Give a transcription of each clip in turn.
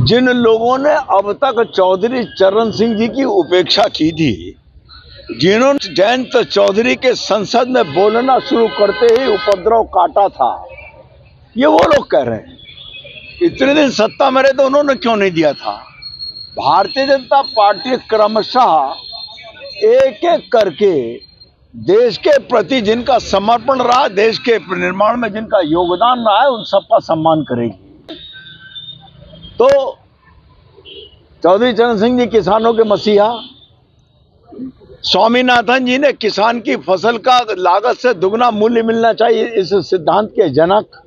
जिन लोगों ने अब तक चौधरी चरण सिंह जी की उपेक्षा की थी, जिन्होंने जयंत चौधरी के संसद में बोलना शुरू करते ही उपद्रव काटा था, ये वो लोग कह रहे हैं इतने दिन सत्ता में रहे तो उन्होंने क्यों नहीं दिया था। भारतीय जनता पार्टी क्रमशः एक एक करके देश के प्रति जिनका समर्पण रहा, देश के निर्माण में जिनका योगदान रहा है, उन सबका सम्मान करेगी। तो चौधरी चरण सिंह जी किसानों के मसीहा, स्वामीनाथन जी ने किसान की फसल का लागत से दुगना मूल्य मिलना चाहिए, इस सिद्धांत के जनक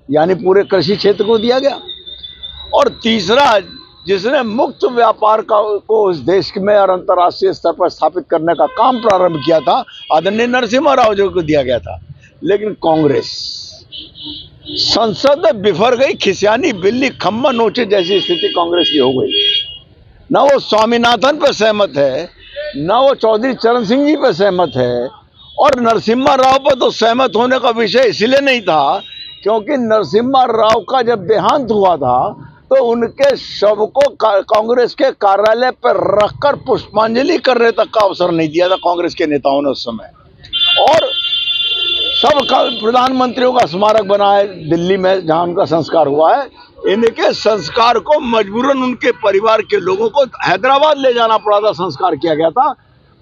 यानी पूरे कृषि क्षेत्र को दिया गया। और तीसरा, जिसने मुक्त व्यापार को इस देश में और अंतर्राष्ट्रीय स्तर पर स्थापित करने का काम प्रारंभ किया था, आदरणीय नरसिम्हा राव जी को दिया गया था। लेकिन कांग्रेस संसद में बिफर गई, खिसियानी बिल्ली खम्मा नोचे जैसी स्थिति कांग्रेस की हो गई। न वो स्वामीनाथन पर सहमत है, न वो चौधरी चरण सिंह जी पर सहमत है, और नरसिम्हा राव पर तो सहमत होने का विषय इसलिए नहीं था क्योंकि नरसिम्हा राव का जब देहांत हुआ था तो उनके शव को कांग्रेस के कार्यालय पर रखकर पुष्पांजलि करने तक का अवसर नहीं दिया था कांग्रेस के नेताओं ने उस समय। और सब प्रधानमंत्रियों का स्मारक बना है दिल्ली में जहां उनका संस्कार हुआ है। इनके संस्कार को मजबूरन उनके परिवार के लोगों को हैदराबाद ले जाना पड़ा था, संस्कार किया गया था।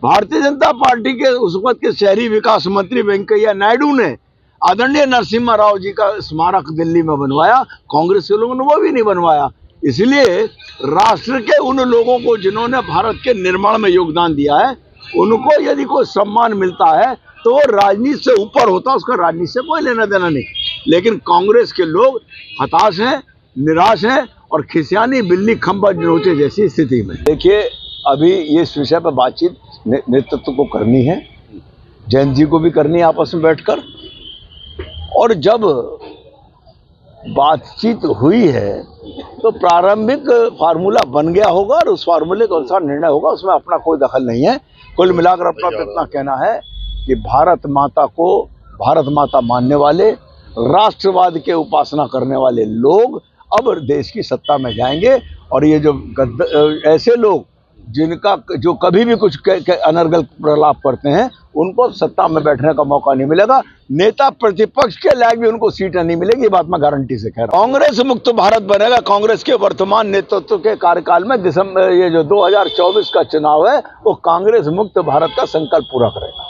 भारतीय जनता पार्टी के उस वक्त के शहरी विकास मंत्री वेंकैया नायडू ने आदरणीय नरसिम्हा राव जी का स्मारक दिल्ली में बनवाया, कांग्रेस के लोगों ने वो भी नहीं बनवाया। इसलिए राष्ट्र के उन लोगों को जिन्होंने भारत के निर्माण में योगदान दिया है, उनको यदि कोई सम्मान मिलता है तो वो राजनीति से ऊपर होता, उसका राजनीति से कोई लेना देना नहीं। लेकिन कांग्रेस के लोग हताश हैं, निराश हैं और खिसियानी बिल्ली खंभा नोचे जैसी स्थिति में। देखिए, अभी ये इस विषय पर बातचीत नेतृत्व को करनी है, जयंत जी को भी करनी है आपस में बैठकर। और जब बातचीत हुई है तो प्रारंभिक फार्मूला बन गया होगा और उस फार्मूले के अनुसार निर्णय होगा, उसमें अपना कोई दखल नहीं है। कुल मिलाकर अपना तो इतना कहना है कि भारत माता को भारत माता मानने वाले, राष्ट्रवाद के उपासना करने वाले लोग अब देश की सत्ता में जाएंगे। और ये जो ऐसे लोग जिनका जो कभी भी कुछ अनर्गल प्रलाप करते हैं, उनको सत्ता में बैठने का मौका नहीं मिलेगा। नेता प्रतिपक्ष के लायक भी उनको सीटें नहीं मिलेगी, ये बात मैं गारंटी से कह रहा हूं। कांग्रेस मुक्त भारत बनेगा। कांग्रेस के वर्तमान नेतृत्व के कार्यकाल में दिसंबर ये जो 2024 का चुनाव है, वो कांग्रेस मुक्त भारत का संकल्प पूरा करेगा।